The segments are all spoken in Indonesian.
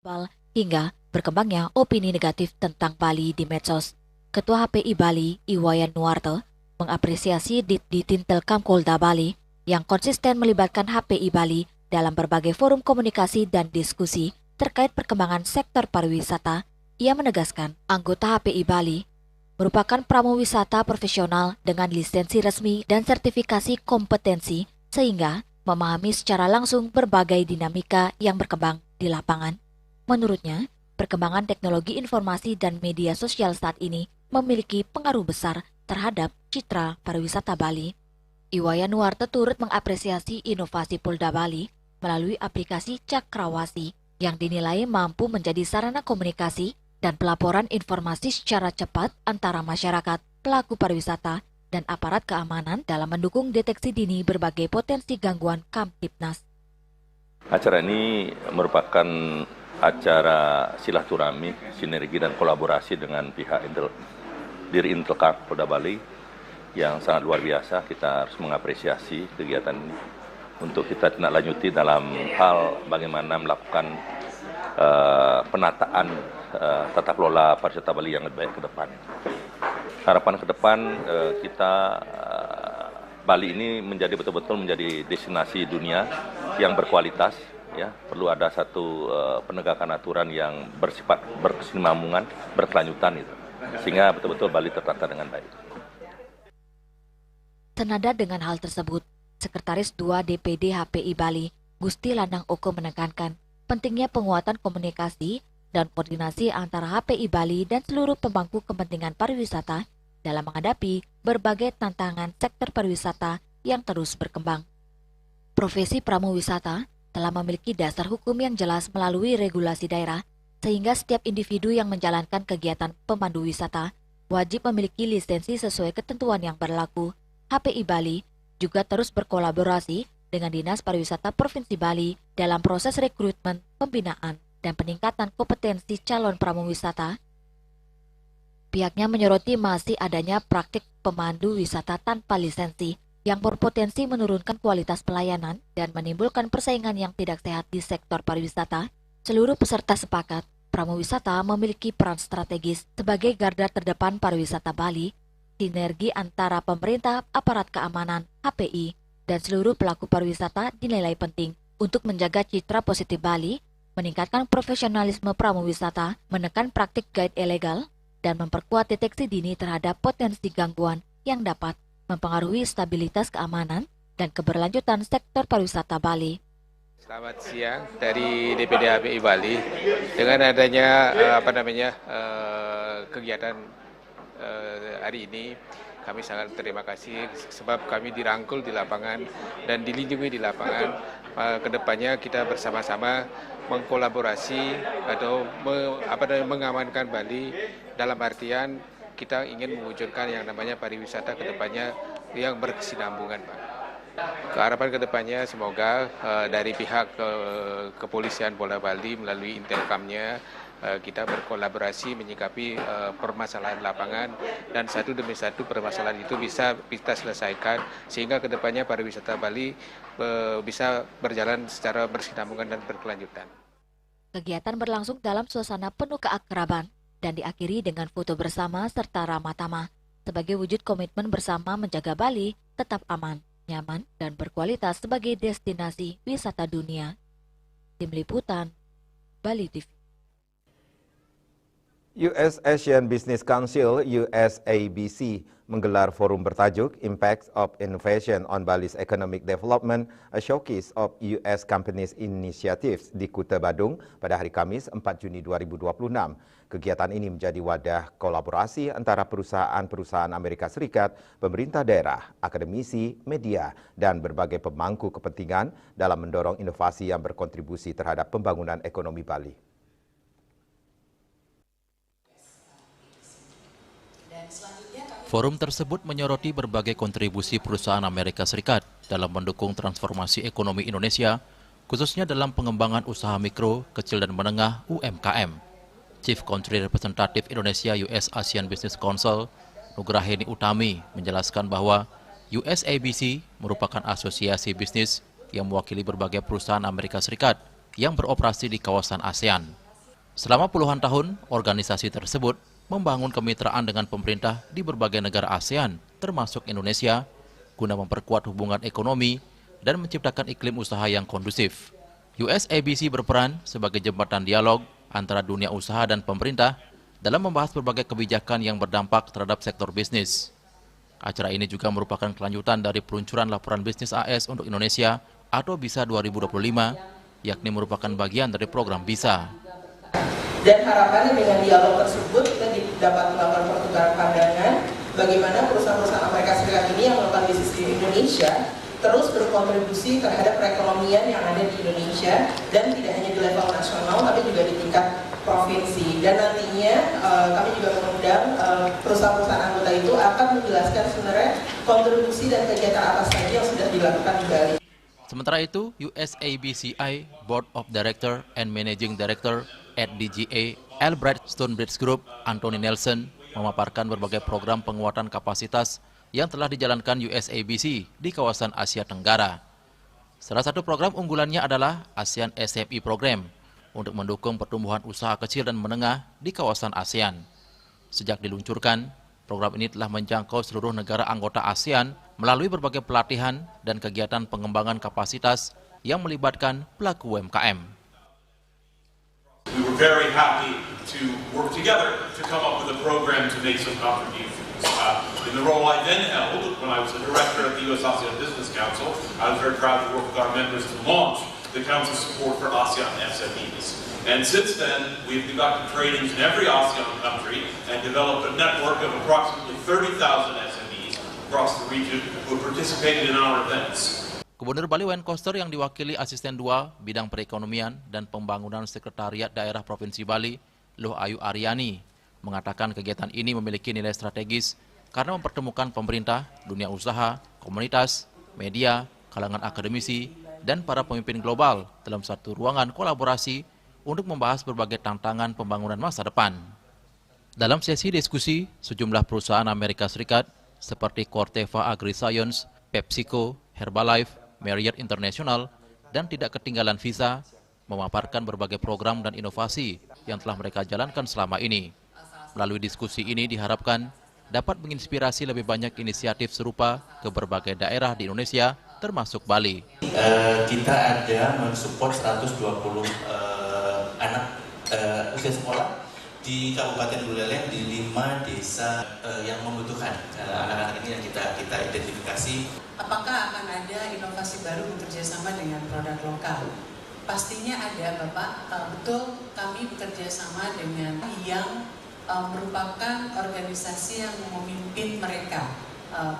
global hingga berkembangnya opini negatif tentang Bali di medsos. Ketua HPI Bali, Iwayan Nuarte, mengapresiasi Ditjen Telkom Polda Bali yang konsisten melibatkan HPI Bali dalam berbagai forum komunikasi dan diskusi terkait perkembangan sektor pariwisata. Ia menegaskan anggota HPI Bali merupakan pramuwisata profesional dengan lisensi resmi dan sertifikasi kompetensi sehingga memahami secara langsung berbagai dinamika yang berkembang di lapangan. Menurutnya, perkembangan teknologi informasi dan media sosial saat ini memiliki pengaruh besar terhadap citra pariwisata Bali. Iwayan Nuarte turut mengapresiasi inovasi Polda Bali melalui aplikasi Cakrawasi yang dinilai mampu menjadi sarana komunikasi dan pelaporan informasi secara cepat antara masyarakat, pelaku pariwisata, dan aparat keamanan dalam mendukung deteksi dini berbagai potensi gangguan Kamtibnas. Acara ini merupakan acara silaturahmi, sinergi dan kolaborasi dengan pihak Dirjen Telkom Polda Bali yang sangat luar biasa. Kita harus mengapresiasi kegiatan ini untuk kita tindak lanjuti dalam hal bagaimana melakukan penataan tata kelola pariwisata Bali yang lebih baik ke depan. Harapan ke depan kita Bali ini menjadi betul-betul menjadi destinasi dunia yang berkualitas. Ya, perlu ada satu penegakan aturan yang bersifat berkesinambungan, berkelanjutan itu, sehingga betul-betul Bali tertata dengan baik. Senada dengan hal tersebut, Sekretaris 2 DPD HPI Bali, Gusti Landang Oko menekankan pentingnya penguatan komunikasi dan koordinasi antara HPI Bali dan seluruh pemangku kepentingan pariwisata dalam menghadapi berbagai tantangan sektor pariwisata yang terus berkembang. Profesi pramuwisata telah memiliki dasar hukum yang jelas melalui regulasi daerah, sehingga setiap individu yang menjalankan kegiatan pemandu wisata wajib memiliki lisensi sesuai ketentuan yang berlaku. HPI Bali juga terus berkolaborasi dengan Dinas Pariwisata Provinsi Bali dalam proses rekrutmen, pembinaan, dan peningkatan kompetensi calon pramuwisata. Pihaknya menyoroti masih adanya praktik pemandu wisata tanpa lisensi yang berpotensi menurunkan kualitas pelayanan dan menimbulkan persaingan yang tidak sehat di sektor pariwisata. Seluruh peserta sepakat, pramuwisata memiliki peran strategis sebagai garda terdepan pariwisata Bali. Sinergi antara pemerintah, aparat keamanan, HPI, dan seluruh pelaku pariwisata dinilai penting untuk menjaga citra positif Bali, meningkatkan profesionalisme pramuwisata, menekan praktik guide ilegal, dan memperkuat deteksi dini terhadap potensi gangguan yang dapat mempengaruhi stabilitas keamanan dan keberlanjutan sektor pariwisata Bali. Selamat siang dari DPD HPI Bali. Dengan adanya kegiatan hari ini, kami sangat terima kasih sebab kami dirangkul di lapangan dan dilindungi di lapangan. Kedepannya kita bersama-sama mengkolaborasi atau mengamankan Bali dalam artian kita ingin mewujudkan yang namanya pariwisata kedepannya yang berkesinambungan, Pak. Harapan kedepannya semoga dari pihak kepolisian Polda Bali melalui Intelkamnya kita berkolaborasi menyikapi permasalahan lapangan dan satu demi satu permasalahan itu bisa kita selesaikan sehingga kedepannya pariwisata Bali bisa berjalan secara berkesinambungan dan berkelanjutan. Kegiatan berlangsung dalam suasana penuh keakraban dan diakhiri dengan foto bersama serta ramah tamah sebagai wujud komitmen bersama menjaga Bali tetap aman, nyaman, dan berkualitas sebagai destinasi wisata dunia. Tim Liputan, Bali TV. US Asian Business Council USABC menggelar forum bertajuk Impacts of Innovation on Bali's Economic Development, a showcase of US companies initiatives di Kuta Badung pada hari Kamis 4 Juni 2026. Kegiatan ini menjadi wadah kolaborasi antara perusahaan-perusahaan Amerika Serikat, pemerintah daerah, akademisi, media, dan berbagai pemangku kepentingan dalam mendorong inovasi yang berkontribusi terhadap pembangunan ekonomi Bali. Forum tersebut menyoroti berbagai kontribusi perusahaan Amerika Serikat dalam mendukung transformasi ekonomi Indonesia, khususnya dalam pengembangan usaha mikro, kecil dan menengah UMKM. Chief Country Representative Indonesia US Asian Business Council, Nugraheni Utami, menjelaskan bahwa USABC merupakan asosiasi bisnis yang mewakili berbagai perusahaan Amerika Serikat yang beroperasi di kawasan ASEAN. Selama puluhan tahun, organisasi tersebut membangun kemitraan dengan pemerintah di berbagai negara ASEAN, termasuk Indonesia, guna memperkuat hubungan ekonomi dan menciptakan iklim usaha yang kondusif. USABC berperan sebagai jembatan dialog antara dunia usaha dan pemerintah dalam membahas berbagai kebijakan yang berdampak terhadap sektor bisnis. Acara ini juga merupakan kelanjutan dari peluncuran laporan bisnis AS untuk Indonesia atau BISA 2025, yakni merupakan bagian dari program BISA. Dan harapannya dengan dialog tersebut kita dapat melakukan pertukaran pandangan bagaimana perusahaan-perusahaan Amerika Serikat ini yang melakukan bisnis di Indonesia terus berkontribusi terhadap perekonomian yang ada di Indonesia dan tidak hanya di level nasional tapi juga di tingkat provinsi. Dan nantinya kami juga mengundang perusahaan-perusahaan anggota itu akan menjelaskan sebenarnya kontribusi dan kegiatan apa saja yang sudah dilakukan di Bali. Sementara itu, USABCI Board of Director and Managing Director at DGA Albright Stonebridge Group, Anthony Nelson, memaparkan berbagai program penguatan kapasitas yang telah dijalankan USABC di kawasan Asia Tenggara. Salah satu program unggulannya adalah ASEAN SME Program untuk mendukung pertumbuhan usaha kecil dan menengah di kawasan ASEAN. Sejak diluncurkan, program ini telah menjangkau seluruh negara anggota ASEAN melalui berbagai pelatihan dan kegiatan pengembangan kapasitas yang melibatkan pelaku UMKM. We were very happy to work together to come up with a program to make some contributions. In the role I then held, when I was the director of the US ASEAN Business Council, I was very proud to work with our members to launch the Council's support for ASEAN SMEs. And since then, we've conducted trainings in every ASEAN country and developed a network of approximately 30,000 SMEs across the region who participated in our events. Gubernur Bali Wayne Koster yang diwakili Asisten 2 Bidang Perekonomian dan Pembangunan Sekretariat Daerah Provinsi Bali, Luh Ayu Aryani, mengatakan kegiatan ini memiliki nilai strategis karena mempertemukan pemerintah, dunia usaha, komunitas, media, kalangan akademisi, dan para pemimpin global dalam satu ruangan kolaborasi untuk membahas berbagai tantangan pembangunan masa depan. Dalam sesi diskusi, sejumlah perusahaan Amerika Serikat seperti Corteva AgriScience, PepsiCo, Herbalife, Marriott International, dan tidak ketinggalan Visa memaparkan berbagai program dan inovasi yang telah mereka jalankan selama ini. Melalui diskusi ini diharapkan dapat menginspirasi lebih banyak inisiatif serupa ke berbagai daerah di Indonesia, termasuk Bali. Kita ada mensupport 120 anak usia sekolah di Kabupaten Buleleng di 5 desa yang membutuhkan anak-anak ini yang kita identifikasi. Apakah akan ada inovasi baru bekerjasama dengan produk lokal? Pastinya ada, Bapak. Betul, kami bekerjasama dengan yang merupakan organisasi yang memimpin mereka,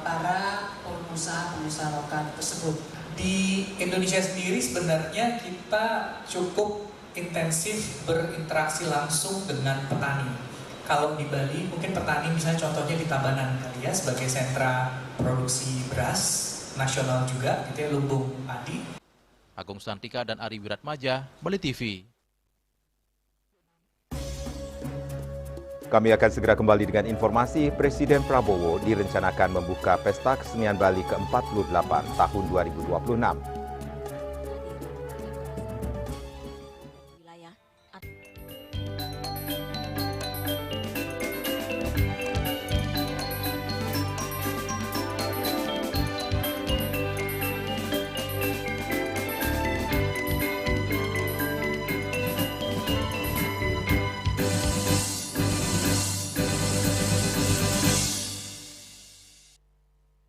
para pengusaha-pengusaha lokal tersebut. Di Indonesia sendiri sebenarnya kita cukup intensif berinteraksi langsung dengan petani. Kalau di Bali mungkin petani misalnya contohnya di Tabanan kali ya, sebagai sentra produksi beras nasional juga, gitu ya, lumbung padi. Agung Santika dan Ari Wiratmaja, Bali TV. Kami akan segera kembali dengan informasi. Presiden Prabowo direncanakan membuka Pesta Kesenian Bali ke-48 tahun 2026.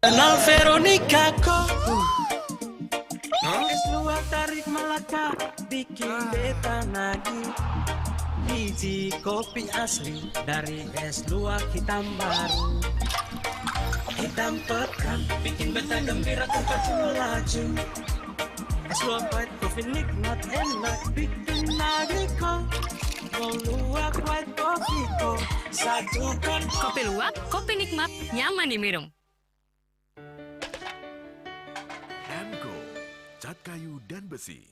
Kenal Veronica kok es luar tarik Melaka bikin beta nagih. Biji kopi asli dari es luar hitam baru, hitam pekat bikin beta gembira tempat melaju. Es luar white coffee nikmat enak bikin nagih kok. Mau luak white coffee kok satukan. Kopi luwak, kopi nikmat, nyaman diminum. Cat kayu dan besi.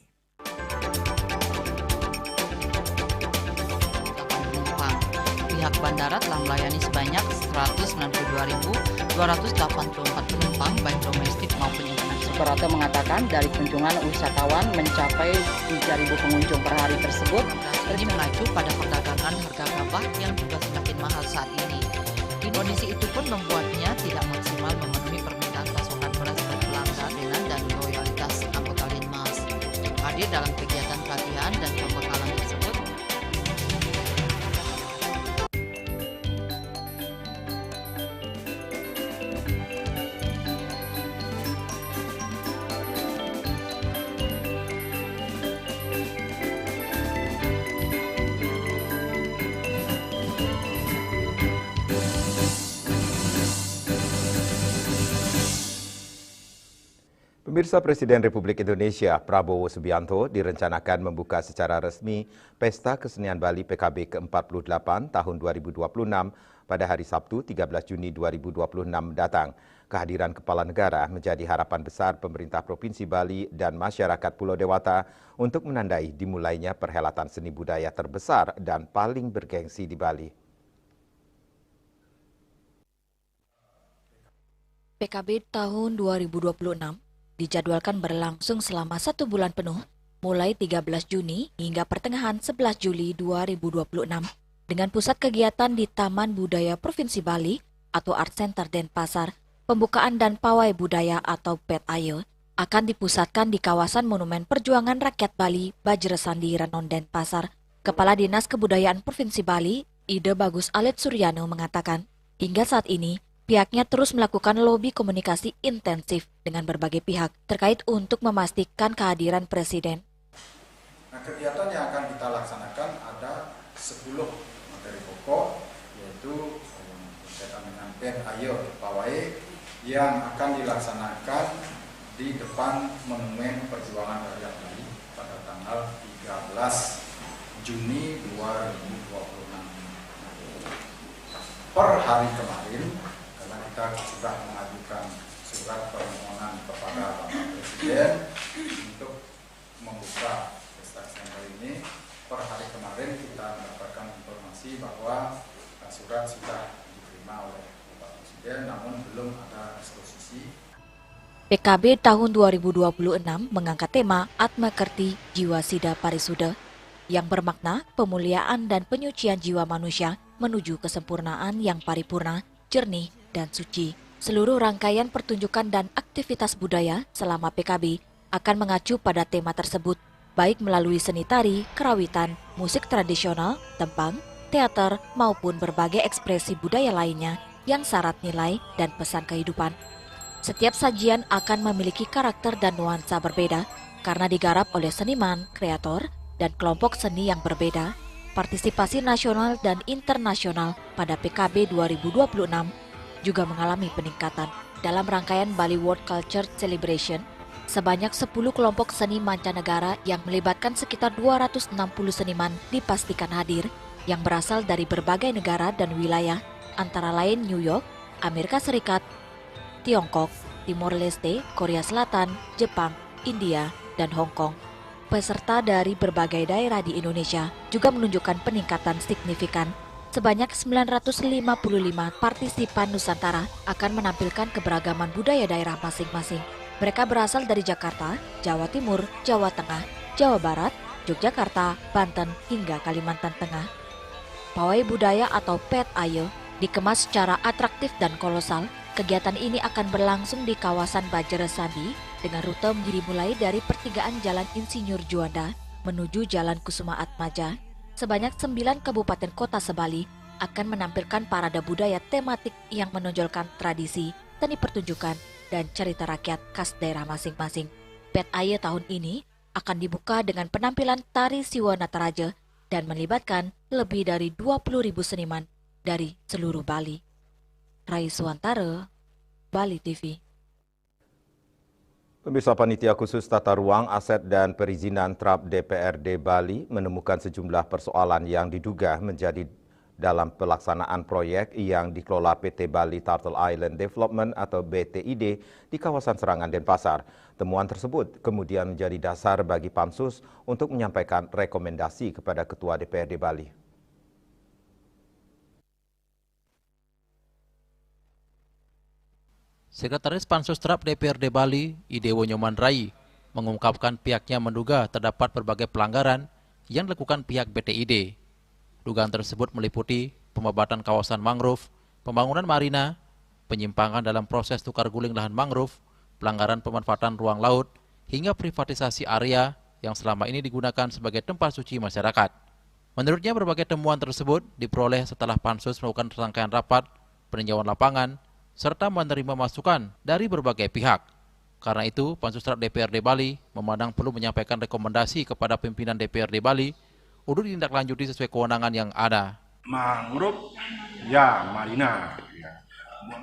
pihak bandara telah melayani sebanyak 192.284 penumpang baik domestik maupun internasional. Operator mengatakan dari kunjungan wisatawan mencapai 3.000 pengunjung per hari tersebut. Ini mengacu pada perdagangan harga gabah yang juga semakin mahal saat ini. Kondisi itu pun membuatnya tidak maksimal memenuhi permintaan pasokan beras bagi pelanggan dan loyalitas anggota Linmas. Hadir dalam kegiatan pelatihan dan pembekalan tersebut, Pemirsa, Presiden Republik Indonesia Prabowo Subianto direncanakan membuka secara resmi Pesta Kesenian Bali PKB ke-48 tahun 2026 pada hari Sabtu 13 Juni 2026 mendatang. Kehadiran Kepala Negara menjadi harapan besar pemerintah Provinsi Bali dan masyarakat Pulau Dewata untuk menandai dimulainya perhelatan seni budaya terbesar dan paling bergengsi di Bali. PKB tahun 2026 dijadwalkan berlangsung selama 1 bulan penuh, mulai 13 Juni hingga pertengahan 11 Juli 2026, dengan pusat kegiatan di Taman Budaya Provinsi Bali atau Art Center Denpasar. Pembukaan dan pawai budaya atau Pet Ayo akan dipusatkan di kawasan Monumen Perjuangan Rakyat Bali, Bajresandi, Renon, Denpasar. Kepala Dinas Kebudayaan Provinsi Bali, Ide Bagus Alet Suryano mengatakan, hingga saat ini pihaknya terus melakukan lobi komunikasi intensif dengan berbagai pihak terkait untuk memastikan kehadiran Presiden. Nah, kegiatan yang akan kita laksanakan ada 10 materi pokok, yaitu berkaitan dengan Pet Ayo Pawai yang akan dilaksanakan di depan Monumen Perjuangan Rakyat Bali pada tanggal 13 Juni 2026. Per hari kemarin, kita sudah mengajukan surat permohonan kepada Bapak Presiden untuk membuka pesta kesenian ini. Per hari kemarin kita mendapatkan informasi bahwa surat sudah diterima oleh Bapak Presiden, namun belum ada disposisi. PKB tahun 2026 mengangkat tema Atma Kerti Jiwa Sida Parisuda yang bermakna pemuliaan dan penyucian jiwa manusia menuju kesempurnaan yang paripurna, jernih, dan suci. Seluruh rangkaian pertunjukan dan aktivitas budaya selama PKB akan mengacu pada tema tersebut, baik melalui seni tari, kerawitan, musik tradisional, tembang, teater, maupun berbagai ekspresi budaya lainnya yang syarat nilai dan pesan kehidupan. Setiap sajian akan memiliki karakter dan nuansa berbeda karena digarap oleh seniman, kreator, dan kelompok seni yang berbeda. Partisipasi nasional dan internasional pada PKB 2026 juga mengalami peningkatan. Dalam rangkaian Bali World Culture Celebration, sebanyak 10 kelompok seni mancanegara yang melibatkan sekitar 260 seniman dipastikan hadir, yang berasal dari berbagai negara dan wilayah, antara lain New York, Amerika Serikat, Tiongkok, Timor Leste, Korea Selatan, Jepang, India, dan Hong Kong. Peserta dari berbagai daerah di Indonesia juga menunjukkan peningkatan signifikan. Sebanyak 955 partisipan Nusantara akan menampilkan keberagaman budaya daerah masing-masing. Mereka berasal dari Jakarta, Jawa Timur, Jawa Tengah, Jawa Barat, Yogyakarta, Banten, hingga Kalimantan Tengah. Pawai budaya atau Pet Ayo dikemas secara atraktif dan kolosal. Kegiatan ini akan berlangsung di kawasan Bajresandi dengan rute dimulai dari pertigaan Jalan Insinyur Juanda menuju Jalan Kusuma Atmaja. Sebanyak 9 kabupaten kota se-Bali akan menampilkan parade budaya tematik yang menonjolkan tradisi, seni pertunjukan, dan cerita rakyat khas daerah masing-masing. Pet Ayo tahun ini akan dibuka dengan penampilan tari Siwa Nataraja dan melibatkan lebih dari 20.000 seniman dari seluruh Bali. Rai Suwantara, Bali TV. Pemirsa, Panitia Khusus Tata Ruang, Aset dan Perizinan TRAP DPRD Bali menemukan sejumlah persoalan yang diduga menjadi dalam pelaksanaan proyek yang dikelola PT Bali Turtle Island Development atau BTID di kawasan Serangan Denpasar. Temuan tersebut kemudian menjadi dasar bagi Pansus untuk menyampaikan rekomendasi kepada Ketua DPRD Bali. Sekretaris Pansustrap DPRD Bali, Idewo Nyoman Rai, mengungkapkan pihaknya menduga terdapat berbagai pelanggaran yang dilakukan pihak BTID. Dugaan tersebut meliputi pembabatan kawasan mangrove, pembangunan marina, penyimpangan dalam proses tukar guling lahan mangrove, pelanggaran pemanfaatan ruang laut, hingga privatisasi area yang selama ini digunakan sebagai tempat suci masyarakat. Menurutnya berbagai temuan tersebut diperoleh setelah Pansus melakukan rangkaian rapat, peninjauan lapangan, serta menerima masukan dari berbagai pihak. Karena itu, Pansustrap DPRD Bali memandang perlu menyampaikan rekomendasi kepada pimpinan DPRD Bali untuk ditindaklanjuti sesuai kewenangan yang ada. Mangrove, ya marina. Ya.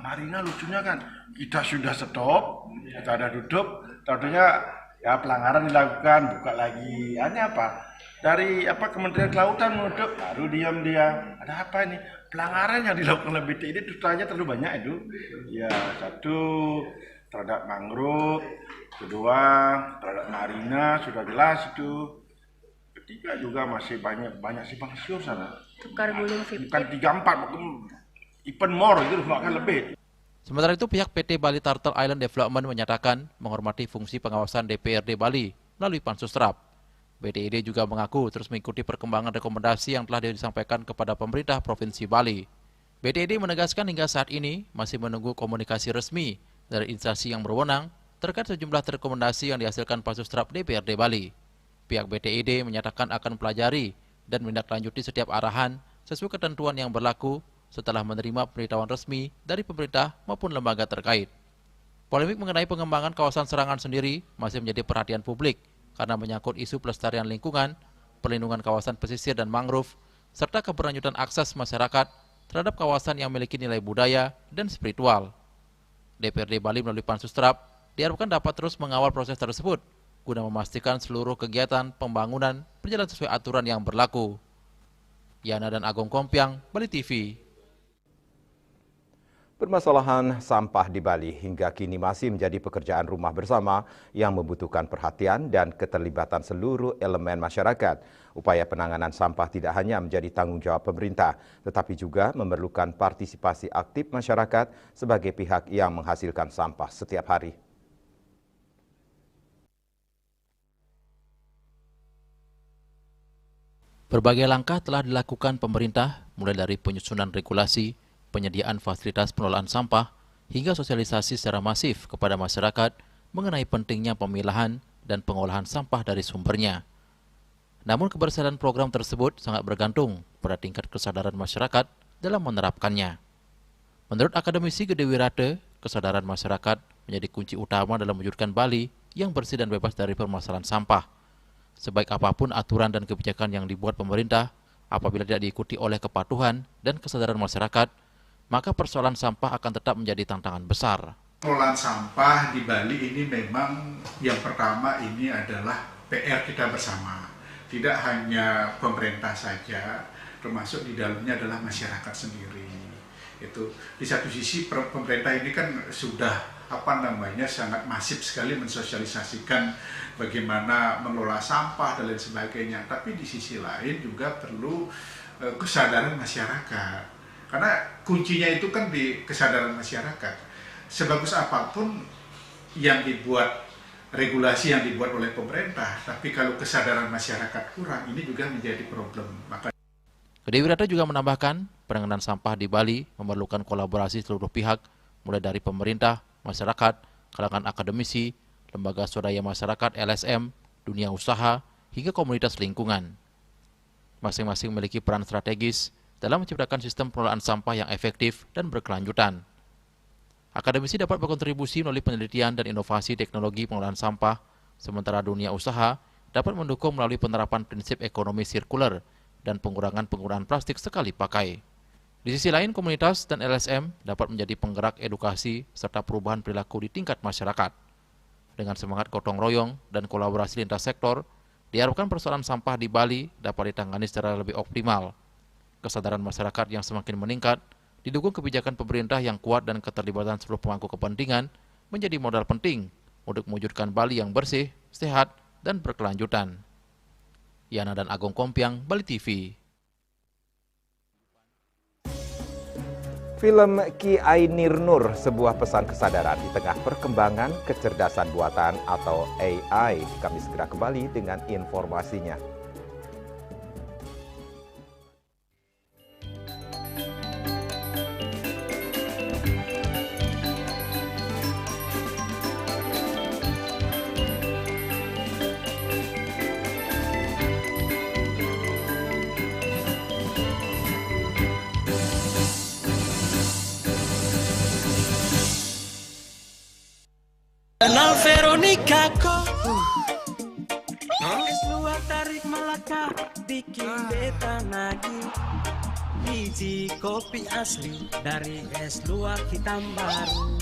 Marina lucunya kan, kita sudah stop, kita ada duduk, tentunya ya pelanggaran dilakukan, buka lagi. Hanya apa? Dari Kementerian Kelautan menutup, baru diam dia. Ada apa ini? Pelanggaran yang dilakukan oleh BTID totalnya terlalu banyak itu. Ya, satu terhadap mangrove, kedua terhadap marina sudah jelas itu. Ketiga juga masih banyak simpang siur sana. Tukar guling fiktif. Bukan 3-4, even more itu bahkan lebih. Sementara itu pihak PT Bali Turtle Island Development menyatakan menghormati fungsi pengawasan DPRD Bali melalui Pansustrap. BTID juga mengaku terus mengikuti perkembangan rekomendasi yang telah disampaikan kepada pemerintah Provinsi Bali. BTID menegaskan hingga saat ini masih menunggu komunikasi resmi dari instansi yang berwenang terkait sejumlah rekomendasi yang dihasilkan Pansustrap DPRD Bali. Pihak BTID menyatakan akan pelajari dan menindaklanjuti setiap arahan sesuai ketentuan yang berlaku setelah menerima pemberitahuan resmi dari pemerintah maupun lembaga terkait. Polemik mengenai pengembangan kawasan Serangan sendiri masih menjadi perhatian publik karena menyangkut isu pelestarian lingkungan, perlindungan kawasan pesisir dan mangrove, serta keberlanjutan akses masyarakat terhadap kawasan yang memiliki nilai budaya dan spiritual. DPRD Bali melalui Pansustrap diharapkan dapat terus mengawal proses tersebut guna memastikan seluruh kegiatan pembangunan berjalan sesuai aturan yang berlaku. Yana dan Agung Kompiang, Bali TV. Permasalahan sampah di Bali hingga kini masih menjadi pekerjaan rumah bersama yang membutuhkan perhatian dan keterlibatan seluruh elemen masyarakat. Upaya penanganan sampah tidak hanya menjadi tanggung jawab pemerintah, tetapi juga memerlukan partisipasi aktif masyarakat sebagai pihak yang menghasilkan sampah setiap hari. Berbagai langkah telah dilakukan pemerintah, mulai dari penyusunan regulasi, penyediaan fasilitas pengelolaan sampah, hingga sosialisasi secara masif kepada masyarakat mengenai pentingnya pemilahan dan pengolahan sampah dari sumbernya. Namun keberhasilan program tersebut sangat bergantung pada tingkat kesadaran masyarakat dalam menerapkannya. Menurut akademisi Gede Wirate, kesadaran masyarakat menjadi kunci utama dalam mewujudkan Bali yang bersih dan bebas dari permasalahan sampah. Sebaik apapun aturan dan kebijakan yang dibuat pemerintah, apabila tidak diikuti oleh kepatuhan dan kesadaran masyarakat, maka persoalan sampah akan tetap menjadi tantangan besar. Pengelolaan sampah di Bali ini memang yang pertama ini adalah PR kita bersama. Tidak hanya pemerintah saja, termasuk di dalamnya adalah masyarakat sendiri. Itu di satu sisi pemerintah ini kan sudah sangat masif sekali mensosialisasikan bagaimana mengelola sampah dan lain sebagainya. Tapi di sisi lain juga perlu kesadaran masyarakat. Karena kuncinya itu kan di kesadaran masyarakat. Sebagus apapun yang dibuat, regulasi yang dibuat oleh pemerintah, tapi kalau kesadaran masyarakat kurang, ini juga menjadi problem. Gede Wirata juga menambahkan, penanganan sampah di Bali memerlukan kolaborasi seluruh pihak, mulai dari pemerintah, masyarakat, kalangan akademisi, lembaga swadaya masyarakat LSM, dunia usaha, hingga komunitas lingkungan. Masing-masing memiliki peran strategis dalam menciptakan sistem pengelolaan sampah yang efektif dan berkelanjutan. Akademisi dapat berkontribusi melalui penelitian dan inovasi teknologi pengelolaan sampah, sementara dunia usaha dapat mendukung melalui penerapan prinsip ekonomi sirkuler dan pengurangan penggunaan plastik sekali pakai. Di sisi lain, komunitas dan LSM dapat menjadi penggerak edukasi serta perubahan perilaku di tingkat masyarakat. Dengan semangat gotong royong dan kolaborasi lintas sektor, diharapkan persoalan sampah di Bali dapat ditangani secara lebih optimal. Kesadaran masyarakat yang semakin meningkat, didukung kebijakan pemerintah yang kuat dan keterlibatan seluruh pemangku kepentingan menjadi modal penting untuk mewujudkan Bali yang bersih, sehat, dan berkelanjutan. Yana dan Agung Kompiang, Bali TV. Film Ki Ainir Nur, sebuah pesan kesadaran di tengah perkembangan kecerdasan buatan atau AI. Kami segera kembali dengan informasinya. Kenal Veronica kok es luar tarik Melaka bikin beta nagih. Biji kopi asli dari es luar hitam baru.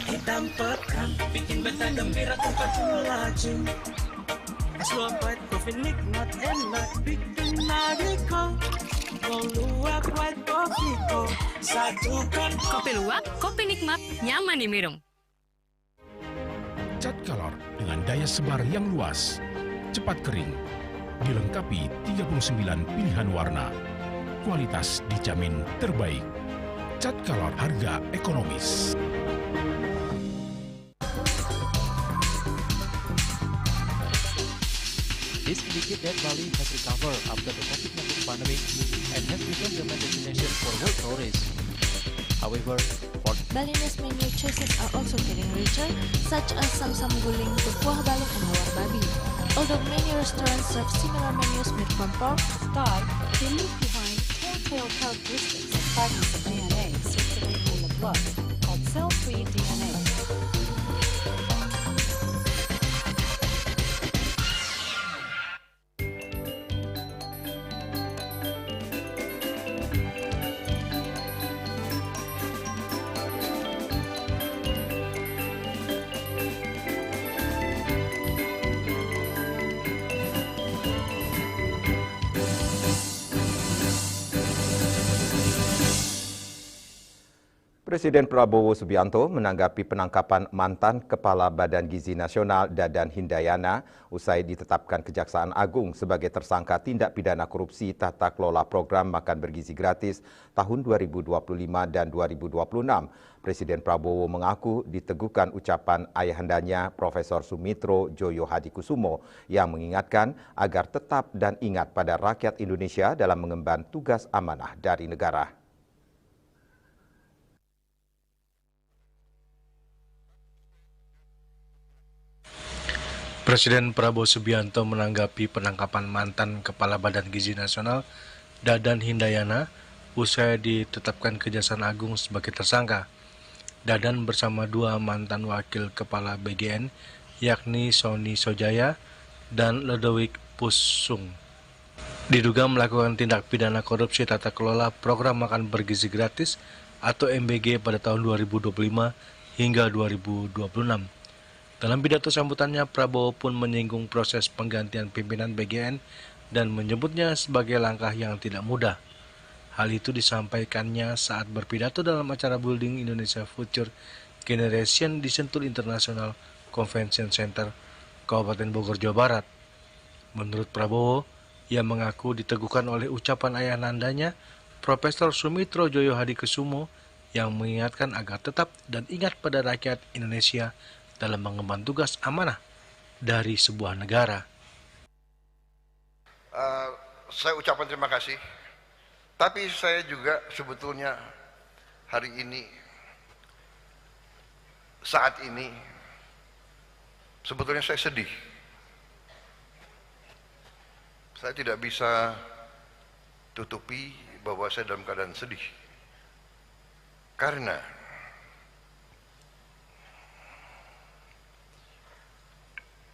Hitam pekat bikin beta gembira tanpa laju. Es luar white coffee nikmat enak bikin nagih kok. Mau luwak white coffee kok satukan. Kopi luwak, kopi nikmat, nyaman diminum. Cat Color dengan daya sebar yang luas, cepat kering, dilengkapi 39 pilihan warna, kualitas dijamin terbaik. Cat Color harga ekonomis. This indicates that Bali has recovered after the COVID-19 pandemic and has become the main destination for world tourists. However, Balinese menu choices are also getting richer, such as Sam-Sam Guling, Kuah Balung, and Hawar Babi. Although many restaurants serve similar menus made from pork, Sky, they leave behind telltale characteristics of fragments of DNA circulating in the blood, called cell-free DNA. Presiden Prabowo Subianto menanggapi penangkapan mantan Kepala Badan Gizi Nasional Dadan Hindayana usai ditetapkan Kejaksaan Agung sebagai tersangka tindak pidana korupsi tata kelola program makan bergizi gratis tahun 2025 dan 2026. Presiden Prabowo mengaku diteguhkan ucapan ayahandanya Profesor Sumitro Joyo Hadikusumo yang mengingatkan agar tetap dan ingat pada rakyat Indonesia dalam mengemban tugas amanah dari negara. Presiden Prabowo Subianto menanggapi penangkapan mantan Kepala Badan Gizi Nasional Dadan Hindayana usai ditetapkan Kejaksaan Agung sebagai tersangka. Dadan bersama dua mantan wakil Kepala BGN yakni Sony Sojaya dan Ledowik Pusung diduga melakukan tindak pidana korupsi tata kelola program makan bergizi gratis atau MBG pada tahun 2025 hingga 2026. Dalam pidato sambutannya, Prabowo pun menyinggung proses penggantian pimpinan BGN dan menyebutnya sebagai langkah yang tidak mudah. Hal itu disampaikannya saat berpidato dalam acara Building Indonesia Future Generation di Sentul International Convention Center, Kabupaten Bogor, Jawa Barat. Menurut Prabowo, ia mengaku diteguhkan oleh ucapan ayahandanya, Profesor Sumitro Joyo Hadikusumo, yang mengingatkan agar tetap dan ingat pada rakyat Indonesia dalam mengemban tugas amanah dari sebuah negara. Saya ucapkan terima kasih, tapi saya juga sebetulnya hari ini, saat ini, sebetulnya saya sedih. Saya tidak bisa tutupi bahwa saya dalam keadaan sedih. Karena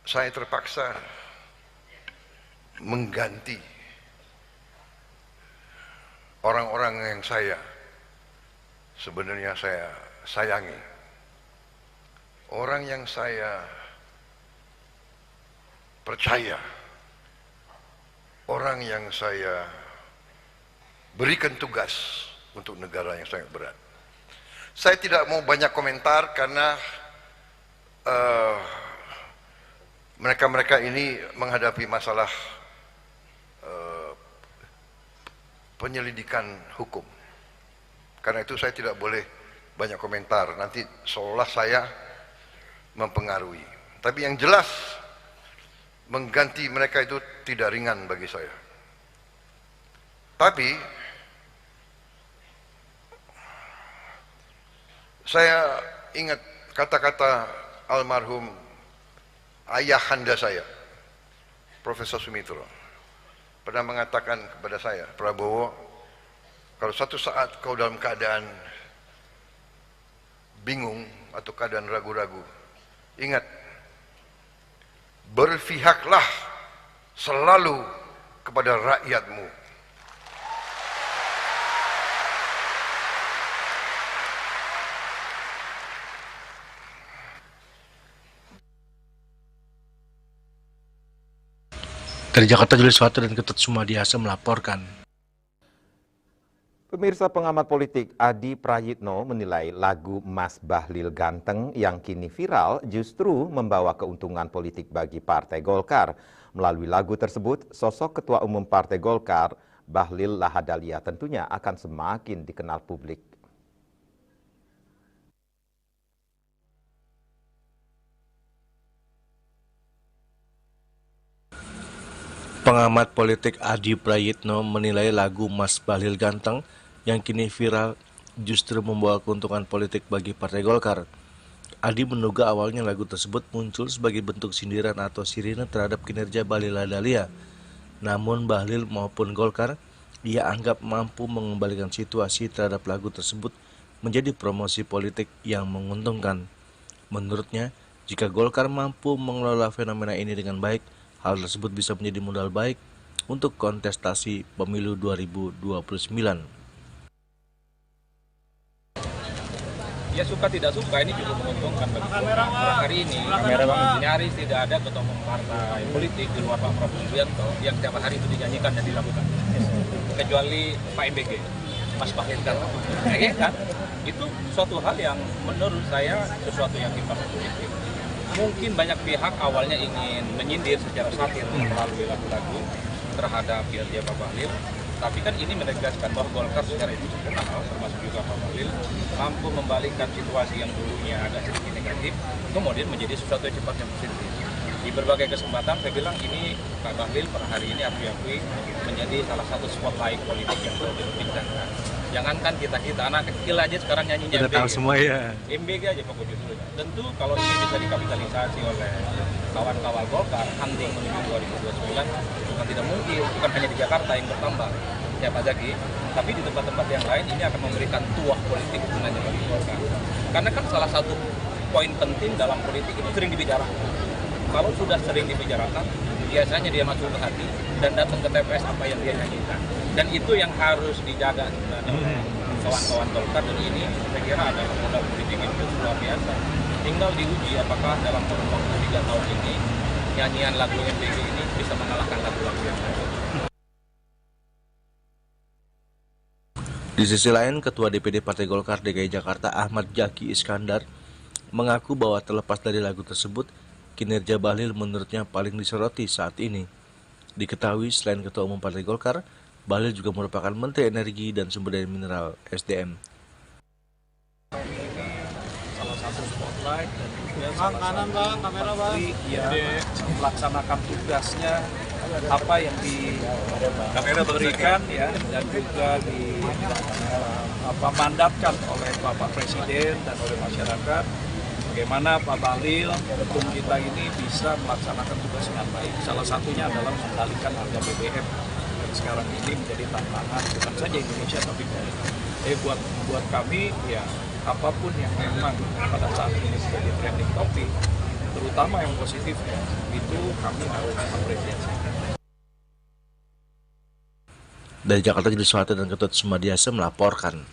saya terpaksa mengganti orang-orang yang sebenarnya saya sayangi, orang yang saya percaya, orang yang saya berikan tugas untuk negara yang sangat berat. Saya tidak mau banyak komentar karena mereka-mereka ini menghadapi masalah penyelidikan hukum. Karena itu saya tidak boleh banyak komentar, nanti seolah saya mempengaruhi. Tapi yang jelas, mengganti mereka itu tidak ringan bagi saya. Tapi saya ingat kata-kata almarhum ayahanda saya, Profesor Sumitro, pernah mengatakan kepada saya, Prabowo, kalau suatu saat kau dalam keadaan bingung atau keadaan ragu-ragu, ingat, berpihaklah selalu kepada rakyatmu. Dari Jakarta, Julius Suwata dan Ketut Sumadiasa melaporkan. Pemirsa, pengamat politik Adi Prayitno menilai lagu Mas Bahlil Ganteng yang kini viral justru membawa keuntungan politik bagi Partai Golkar. Melalui lagu tersebut, sosok Ketua Umum Partai Golkar, Bahlil Lahadalia, tentunya akan semakin dikenal publik. Pengamat politik Adi Prayitno menilai lagu Mas Bahlil Ganteng yang kini viral justru membawa keuntungan politik bagi Partai Golkar. Adi menduga awalnya lagu tersebut muncul sebagai bentuk sindiran atau sirine terhadap kinerja Bahlil Lahadalia. Namun Bahlil maupun Golkar, ia anggap mampu mengembalikan situasi terhadap lagu tersebut menjadi promosi politik yang menguntungkan. Menurutnya, jika Golkar mampu mengelola fenomena ini dengan baik, hal tersebut bisa menjadi modal baik untuk kontestasi pemilu 2029. Ya suka tidak suka ini juga menguntungkan bagi Golkar. Hari ini nyaris tidak ada ketua umum partai politik di luar Pak Prabowo Subianto yang setiap hari itu dinyanyikan dan dilakukan. Kecuali Pak MBG, Mas Bahlil Ganteng. Ya kan? Itu suatu hal yang menurut saya sesuatu yang positif. Mungkin banyak pihak awalnya ingin menyindir secara satir melalui lagu-lagu terhadap kinerja Pak Bahlil, tapi kan ini menegaskan bahwa Golkar secara institusional, termasuk juga Pak Bahlil, mampu membalikkan situasi yang dulunya agak sedikit negatif, kemudian menjadi sesuatu yang cepat yang positif. Di berbagai kesempatan saya bilang ini Pak Bahlil per hari ini aku diakui menjadi salah satu spotlight politik yang perlu diperbincangkan. Jangankan kita anak kecil aja sekarang nyanyinya MBG. Tahu semua ya. MBG aja pokok judulnya. Tentu kalau ini bisa dikapitalisasi oleh kawan-kawan Golkar hunting menuju 2029 bukan tidak mungkin, bukan hanya di Jakarta yang bertambah siapa lagi, tapi di tempat-tempat yang lain ini akan memberikan tuah politik sebenarnya bagi Golkar. Karena kan salah satu poin penting dalam politik itu sering dibicarakan. Kalau sudah sering dibicarakan, biasanya dia masuk ke hati dan datang ke TPS apa yang dia nyanyikan. Dan itu yang harus dijaga sebenarnya oleh kawan-kawan Golkar, dan ini saya kira adalah modal politik yang luar biasa. Tinggal diuji apakah dalam kurun waktu 3 tahun ini nyanyian lagu MBG ini bisa mengalahkan lagu-lagu yang lain. Di sisi lain, Ketua DPD Partai Golkar DKI Jakarta Ahmad Jaki Iskandar mengaku bahwa terlepas dari lagu tersebut, kinerja Bahlil menurutnya paling disoroti saat ini. Diketahui selain Ketua Umum Partai Golkar, Bahlil juga merupakan Menteri Energi dan Sumber Daya Mineral SDM. Ini salah satu spotlight dan juga salah satu menteri yang melaksanakan tugasnya apa yang diberikan ya, dan juga mandatkan oleh Bapak Presiden dan oleh masyarakat. Bagaimana Pak Bahlil, ketum kita ini bisa melaksanakan tugas dengan baik. Salah satunya adalah mengendalikan harga BBM yang sekarang ini menjadi tantangan bukan saja Indonesia tapi buat kami ya, apapun yang memang pada saat ini menjadi trending topic, terutama yang positif ya, itu kami harus apresiasi. Dari Jakarta, Julius Suwata dan Ketut Sumadiasa melaporkan.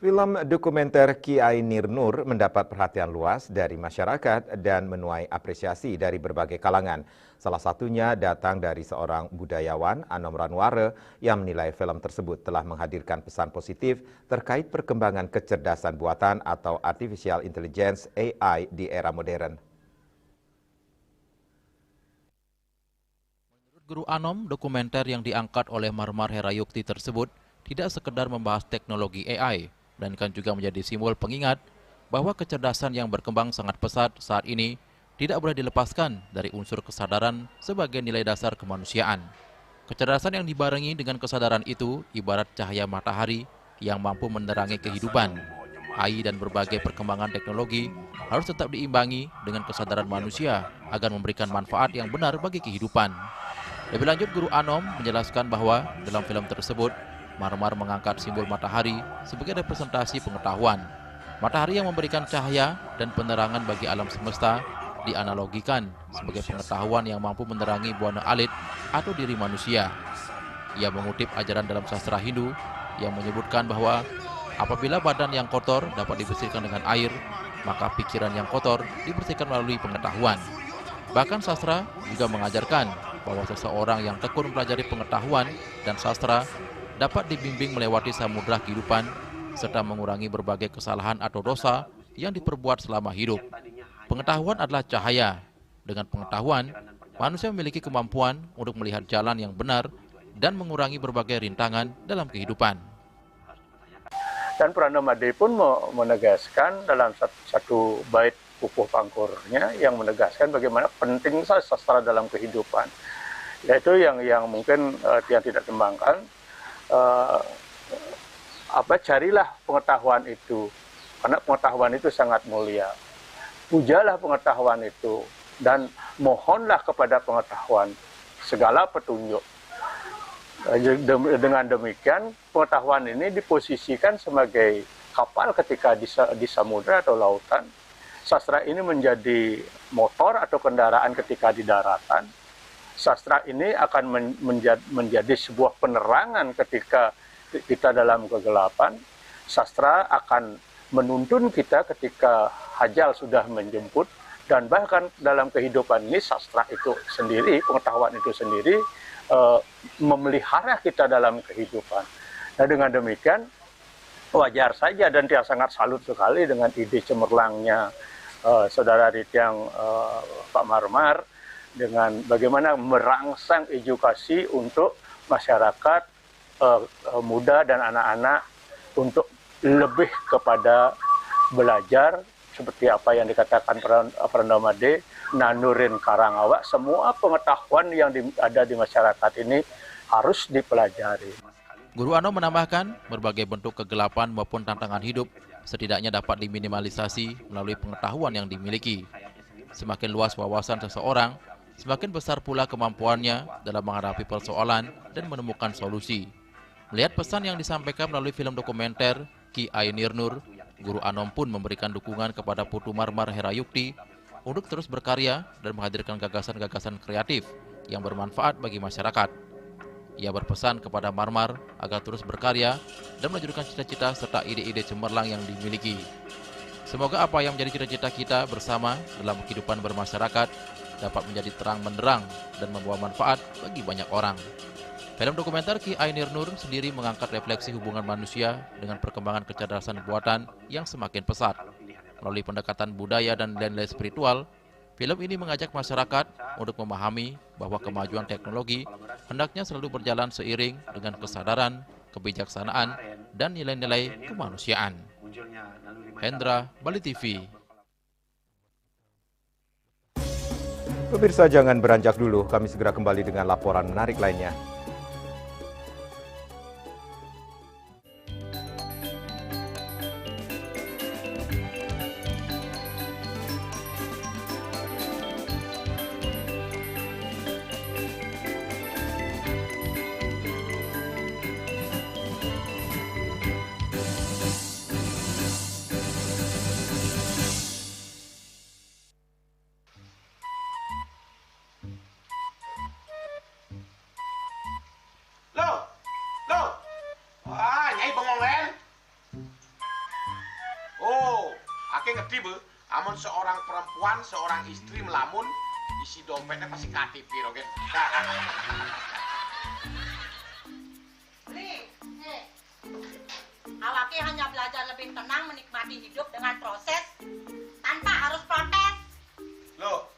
Film dokumenter Ki Ainir Nur mendapat perhatian luas dari masyarakat dan menuai apresiasi dari berbagai kalangan. Salah satunya datang dari seorang budayawan, Anom Ranware, yang menilai film tersebut telah menghadirkan pesan positif terkait perkembangan kecerdasan buatan atau Artificial Intelligence AI di era modern. Menurut Guru Anom, dokumenter yang diangkat oleh Marmar Herayukti tersebut tidak sekedar membahas teknologi AI, melainkan juga menjadi simbol pengingat bahwa kecerdasan yang berkembang sangat pesat saat ini tidak boleh dilepaskan dari unsur kesadaran sebagai nilai dasar kemanusiaan. Kecerdasan yang dibarengi dengan kesadaran itu ibarat cahaya matahari yang mampu menerangi kehidupan. AI dan berbagai perkembangan teknologi harus tetap diimbangi dengan kesadaran manusia agar memberikan manfaat yang benar bagi kehidupan. Lebih lanjut, Guru Anom menjelaskan bahwa dalam film tersebut, Marmar mengangkat simbol matahari sebagai representasi pengetahuan. Matahari yang memberikan cahaya dan penerangan bagi alam semesta dianalogikan sebagai pengetahuan yang mampu menerangi buana alit atau diri manusia. Ia mengutip ajaran dalam sastra Hindu yang menyebutkan bahwa apabila badan yang kotor dapat dibersihkan dengan air, maka pikiran yang kotor dibersihkan melalui pengetahuan. Bahkan sastra juga mengajarkan bahwa seseorang yang tekun mempelajari pengetahuan dan sastra dapat dibimbing melewati samudra kehidupan serta mengurangi berbagai kesalahan atau dosa yang diperbuat selama hidup. Pengetahuan adalah cahaya. Dengan pengetahuan, manusia memiliki kemampuan untuk melihat jalan yang benar dan mengurangi berbagai rintangan dalam kehidupan. Dan Pranamade pun menegaskan dalam satu bait Pupuh Pangkurnya yang menegaskan bagaimana penting sastra dalam kehidupan. Yaitu yang mungkin yang tidak kembangkan, carilah pengetahuan itu, karena pengetahuan itu sangat mulia. Pujalah pengetahuan itu dan mohonlah kepada pengetahuan segala petunjuk. Dengan demikian, pengetahuan ini diposisikan sebagai kapal ketika di samudra atau lautan. Sastra ini menjadi motor atau kendaraan ketika di daratan. Sastra ini akan menjadi sebuah penerangan ketika kita dalam kegelapan. Sastra akan menuntun kita ketika ajal sudah menjemput. Dan bahkan dalam kehidupan ini sastra itu sendiri, pengetahuan itu sendiri, memelihara kita dalam kehidupan. Nah, dengan demikian wajar saja dan dia sangat salut sekali dengan ide cemerlangnya Saudara Rityang Pak Marmar dengan bagaimana merangsang edukasi untuk masyarakat muda dan anak-anak untuk lebih kepada belajar seperti apa yang dikatakan Pranamade, nanurin karangawak, semua pengetahuan yang ada di masyarakat ini harus dipelajari. Guru Anom menambahkan, berbagai bentuk kegelapan maupun tantangan hidup setidaknya dapat diminimalisasi melalui pengetahuan yang dimiliki. Semakin luas wawasan seseorang, semakin besar pula kemampuannya dalam menghadapi persoalan dan menemukan solusi. Melihat pesan yang disampaikan melalui film dokumenter Ki Ainir Nur, Guru Anom pun memberikan dukungan kepada Putu Marmar Herayukti untuk terus berkarya dan menghadirkan gagasan-gagasan kreatif yang bermanfaat bagi masyarakat. Ia berpesan kepada Marmar agar terus berkarya dan melanjutkan cita-cita serta ide-ide cemerlang yang dimiliki. Semoga apa yang menjadi cita-cita kita bersama dalam kehidupan bermasyarakat dapat menjadi terang benderang dan membawa manfaat bagi banyak orang. Film dokumenter Ki Ainir Nur sendiri mengangkat refleksi hubungan manusia dengan perkembangan kecerdasan buatan yang semakin pesat. Melalui pendekatan budaya dan nilai spiritual, film ini mengajak masyarakat untuk memahami bahwa kemajuan teknologi hendaknya selalu berjalan seiring dengan kesadaran, kebijaksanaan, dan nilai-nilai kemanusiaan. Hendra, Bali TV. Pemirsa, jangan beranjak dulu, kami segera kembali dengan laporan menarik lainnya. Amun seorang perempuan, seorang istri melamun, isi dompetnya pasti KTP, Rogen. Awake hanya belajar lebih tenang menikmati hidup dengan proses tanpa harus protes. Loh,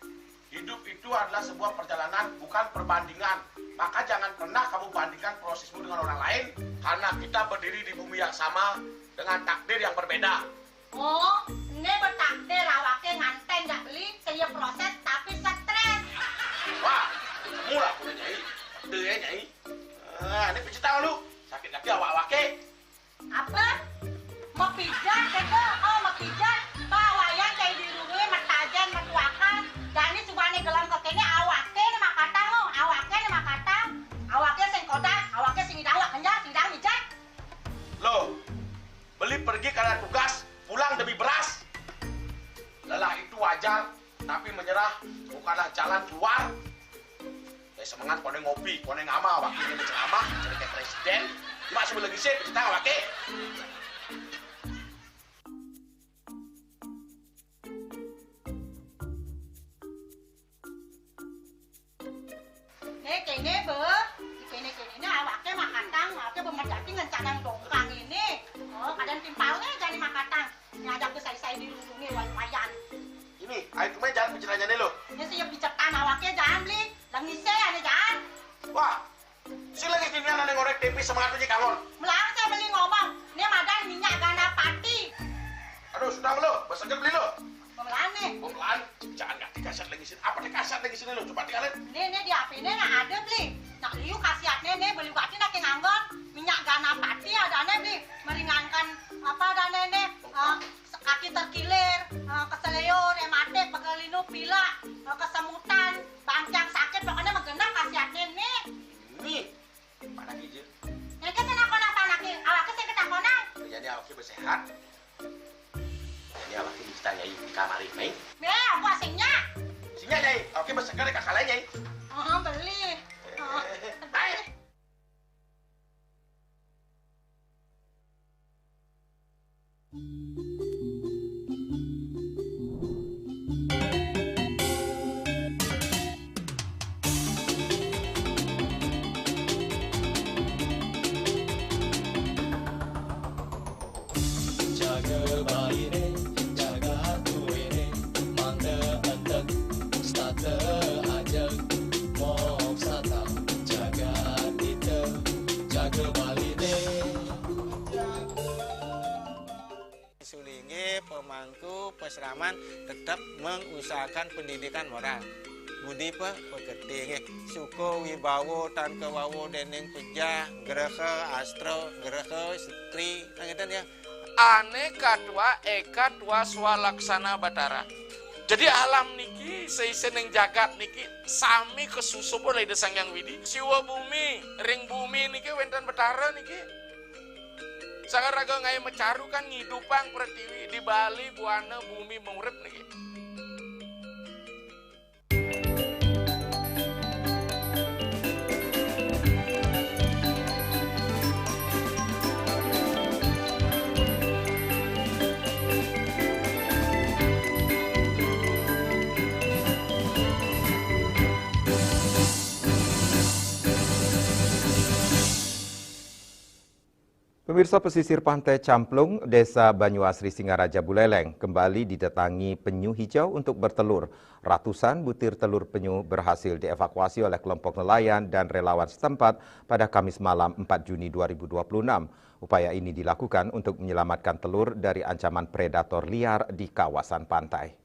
hidup itu adalah sebuah perjalanan, bukan perbandingan. Maka jangan pernah kamu bandingkan prosesmu dengan orang lain, karena kita berdiri di bumi yang sama dengan takdir yang berbeda. Oh, ini bertakdir awaknya nganten nggak beli, saya proses tapi stres. Wah, mula punya Nyai. Takdir ya Nyai. Ini pijat tangan lu. Sakit kaki awak-awaknya. Apa? Mau pijat kata? Oh, mau pijat. Bawayan kayak di rumah matajen matuakan. Dan ini subane gelam kakeknya awaknya nih makatang lo. Awaknya nih makatang. Awaknya sing kodak, awaknya sing idang kenja, sing idang mijat. Loh, beli pergi karena tugas, pulang demi beras. Lelah itu wajar, tapi menyerah bukanlah jalan keluar. Semangat kone ngopi, kone ngama, wakilnya berceramah, jadi kayak presiden. Cuma sebelum lagi sih, kita nggak pakai. Kene be, kene awaknya makatang, awaknya bermedati ngencanang dongkang ini. Oh, kadang timpalnya jadi makatang. Ngajak ke saya dirundungi wayan. Ini, ayo kemarin jangan bicaranya nih lo. Ini siap bicarkan awaknya jangan beli. Langis saya nih jangan. Wah, si lagi gini nane ngorek tempe semangat aja kangon. Melang saya beli ngomong, ini madan minyak ganda pati. Aduh, sudah lo, besarnya beli lo. Pemelan nih. Pemelan, jangan nggak dikasat lagi sini. Apa dikasat lagi sini lo? Coba tinggalin. Ini di HP ini ada beli. Nak liu khasiatnya nih beli waktu nak nganggon minyak ganda pati ada nih beli meringankan apa ada nih kaki terkilir, keseleyor, rematik, pegelinu, pila, kesemutan, bangkang sakit, pokoknya menggenang khasiatnya nih. Ini, mana hijau? Ini kan saya nak apa nakil, awaknya saya kita konang. Jadi awaknya bersehat. Jadi awaknya bisa nyai di kamar ini. Aku asingnya. Asingnya nyai, awaknya bersegar di kakak lain nyai. Beli. Baik. Pemangku peseraman tetap mengusahakan pendidikan moral. Budi pekerti suko wibawo tan kewawo dening pejah gereha astro gereha setri nangeten ya. Aneka tua eka tua swalaksana batara. Jadi alam niki seisen yang jagat niki sami kesusup oleh desang yang widi. Siwa bumi, ring bumi niki wenten batara niki. Sangat raga ngai mecaru kan ngidupang pertiwi di Bali buana bumi mengurip niki. Pemirsa, pesisir pantai Camplung, Desa Banyuasri, Singaraja, Buleleng kembali didatangi penyu hijau untuk bertelur. Ratusan butir telur penyu berhasil dievakuasi oleh kelompok nelayan dan relawan setempat pada Kamis malam 4 Juni 2026. Upaya ini dilakukan untuk menyelamatkan telur dari ancaman predator liar di kawasan pantai.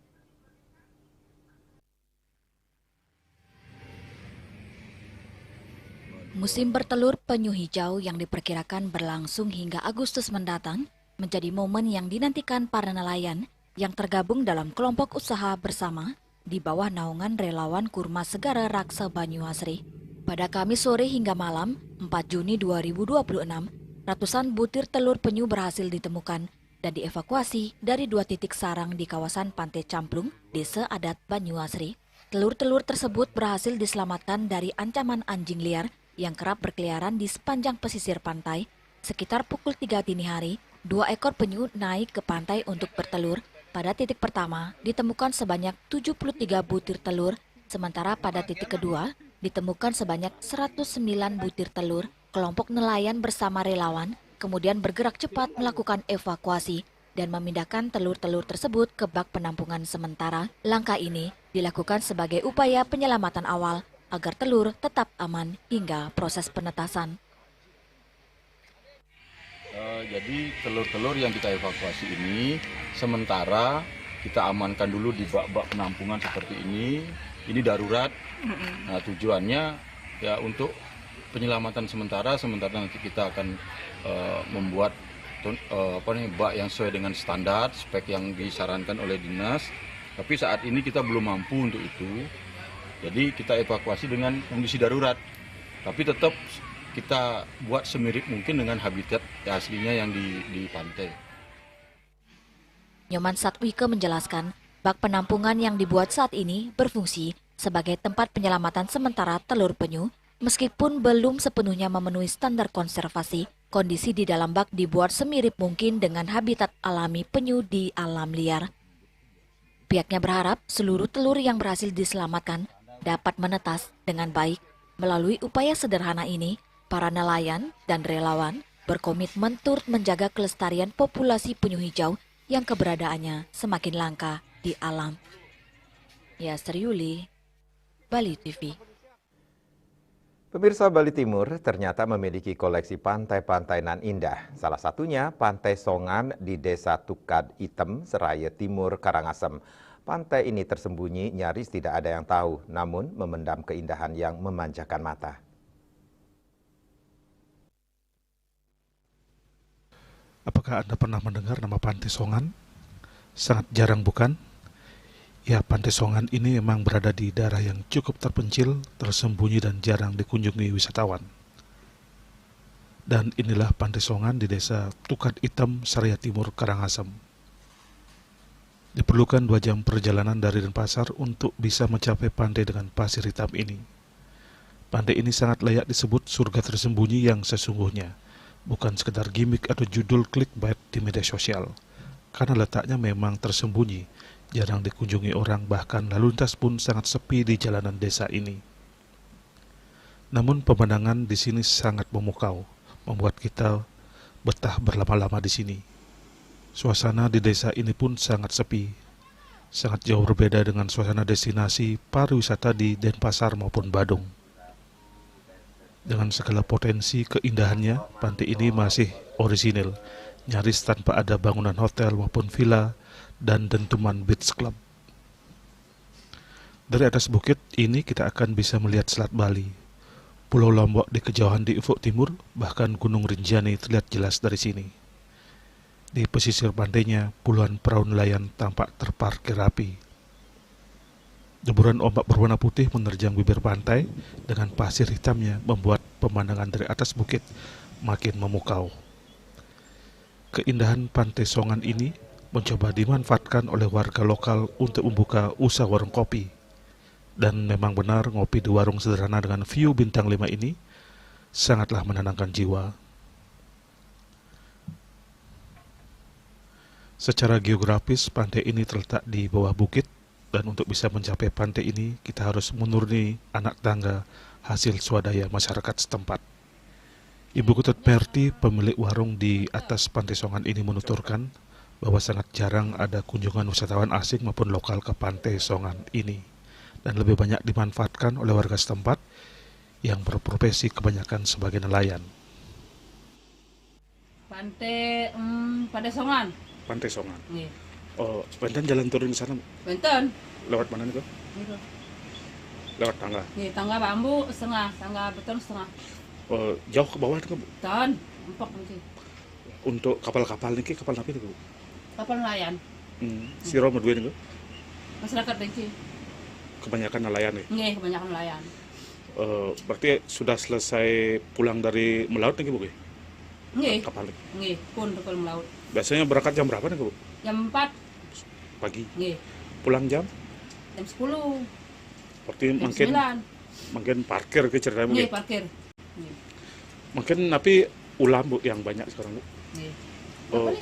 Musim bertelur penyu hijau yang diperkirakan berlangsung hingga Agustus mendatang menjadi momen yang dinantikan para nelayan yang tergabung dalam kelompok usaha bersama di bawah naungan relawan Kurma Segara Raksa Banyuasri. Pada Kamis sore hingga malam 4 Juni 2026, ratusan butir telur penyu berhasil ditemukan dan dievakuasi dari 2 titik sarang di kawasan Pantai Camplung, Desa Adat Banyuasri. Telur-telur tersebut berhasil diselamatkan dari ancaman anjing liar yang kerap berkeliaran di sepanjang pesisir pantai. Sekitar pukul 3 dini hari, 2 ekor penyu naik ke pantai untuk bertelur. Pada titik pertama, ditemukan sebanyak 73 butir telur, sementara pada titik kedua, ditemukan sebanyak 109 butir telur. Kelompok nelayan bersama relawan kemudian bergerak cepat melakukan evakuasi dan memindahkan telur-telur tersebut ke bak penampungan sementara. Langkah ini dilakukan sebagai upaya penyelamatan awal agar telur tetap aman hingga proses penetasan. Jadi telur-telur yang kita evakuasi ini sementara kita amankan dulu di bak-bak penampungan seperti ini. Ini darurat. Nah, tujuannya ya untuk penyelamatan sementara nanti kita akan membuat bak yang sesuai dengan standar spek yang disarankan oleh dinas. Tapi saat ini kita belum mampu untuk itu. Jadi kita evakuasi dengan kondisi darurat. Tapi tetap kita buat semirip mungkin dengan habitat aslinya yang di pantai. Nyoman Satwike menjelaskan, bak penampungan yang dibuat saat ini berfungsi sebagai tempat penyelamatan sementara telur penyu, meskipun belum sepenuhnya memenuhi standar konservasi. Kondisi di dalam bak dibuat semirip mungkin dengan habitat alami penyu di alam liar. Pihaknya berharap seluruh telur yang berhasil diselamatkan dapat menetas dengan baik. Melalui upaya sederhana ini, para nelayan dan relawan berkomitmen turut menjaga kelestarian populasi penyu hijau yang keberadaannya semakin langka di alam. Yasir Yuli, Bali TV. Pemirsa, Bali Timur ternyata memiliki koleksi pantai-pantai nan indah. Salah satunya Pantai Songan di Desa Tukad Item, Seraya Timur, Karangasem. Pantai ini tersembunyi, nyaris tidak ada yang tahu, namun memendam keindahan yang memanjakan mata. Apakah Anda pernah mendengar nama Pantai Songan? Sangat jarang, bukan? Ya, Pantai Songan ini memang berada di daerah yang cukup terpencil, tersembunyi dan jarang dikunjungi wisatawan. Dan inilah Pantai Songan di Desa Tukad Item, Seraya Timur, Karangasem. Diperlukan 2 jam perjalanan dari Denpasar untuk bisa mencapai pantai dengan pasir hitam ini. Pantai ini sangat layak disebut surga tersembunyi yang sesungguhnya, bukan sekedar gimmick atau judul clickbait di media sosial. Karena letaknya memang tersembunyi, jarang dikunjungi orang, bahkan lalu lintas pun sangat sepi di jalanan desa ini. Namun pemandangan di sini sangat memukau, membuat kita betah berlama-lama di sini. Suasana di desa ini pun sangat sepi, sangat jauh berbeda dengan suasana destinasi pariwisata di Denpasar maupun Badung. Dengan segala potensi keindahannya, pantai ini masih orisinil, nyaris tanpa ada bangunan hotel maupun villa dan dentuman beach club. Dari atas bukit ini kita akan bisa melihat Selat Bali, Pulau Lombok di kejauhan di ufuk timur, bahkan Gunung Rinjani terlihat jelas dari sini. Di pesisir pantainya, puluhan perahu nelayan tampak terparkir rapi. Deburan ombak berwarna putih menerjang bibir pantai dengan pasir hitamnya membuat pemandangan dari atas bukit makin memukau. Keindahan Pantai Songan ini mencoba dimanfaatkan oleh warga lokal untuk membuka usaha warung kopi. Dan memang benar, ngopi di warung sederhana dengan view bintang 5 ini sangatlah menenangkan jiwa. Secara geografis, pantai ini terletak di bawah bukit, dan untuk bisa mencapai pantai ini, kita harus menuruni anak tangga hasil swadaya masyarakat setempat. Ibu Ketut Perti, pemilik warung di atas Pantai Songan ini menuturkan bahwa sangat jarang ada kunjungan wisatawan asing maupun lokal ke Pantai Songan ini, dan lebih banyak dimanfaatkan oleh warga setempat yang berprofesi kebanyakan sebagai nelayan. Pantai Songan. Pantai Songan. Iya. Oh, Benten jalan turun ke sana? Benten. Lewat mana itu? Gitu. Lewat tangga. Iya, tangga bambu setengah, tangga beton setengah. Oh, jauh ke bawah itu, Bu? Tahun, empok nanti. Untuk kapal-kapal ini, kapal apa itu, Bu? Kapal nelayan. Siro berdua ini, Bu? Masyarakat ini. Kebanyakan nelayan nih? Iya, kebanyakan nelayan. Berarti sudah selesai pulang dari melaut nih, Bu? Iya. Kapal. Iya, pun kapal melaut. Biasanya berangkat jam berapa nih, Bu? Jam 4 pagi. Iya. Pulang jam? Jam 10. Berarti jam mungkin parkir ke ceritanya, Bu? Iya, parkir. Iya. Mungkin tapi ulam, Bu, yang banyak sekarang, Bu. Iya. Oh,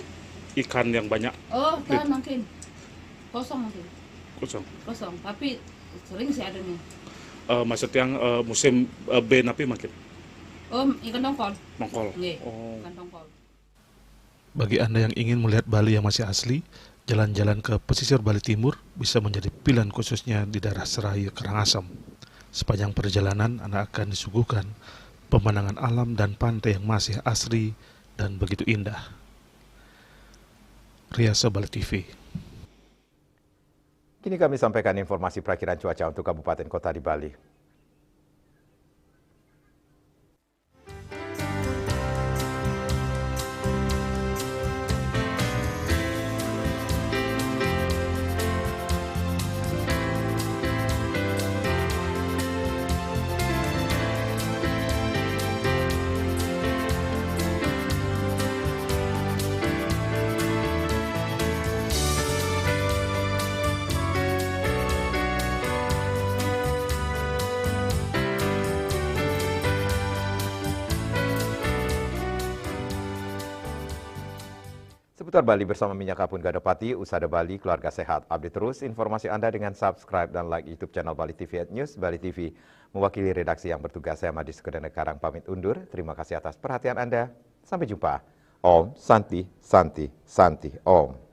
ikan yang banyak. Oh, kan mungkin. Kosong mungkin. Kosong, tapi sering sih ada nih. Maksud yang musim napi makin? Oh, ikan tongkol. Tongkol. Iya, ikan tongkol. Bagi Anda yang ingin melihat Bali yang masih asli, jalan-jalan ke pesisir Bali Timur bisa menjadi pilihan khususnya di daerah Seraya Karangasem. Sepanjang perjalanan, Anda akan disuguhkan pemandangan alam dan pantai yang masih asri dan begitu indah. Riasa Bali TV. Kini kami sampaikan informasi perakiran cuaca untuk kabupaten kota di Bali. Seputar Bali bersama Minyak Kapun Gadopati, Usada Bali, Keluarga Sehat. Update terus informasi Anda dengan subscribe dan like YouTube channel Bali TV @News Bali TV. Mewakili redaksi yang bertugas, saya Madi Sukadana Karang pamit undur. Terima kasih atas perhatian Anda. Sampai jumpa. Om Santi Santi Santi Om.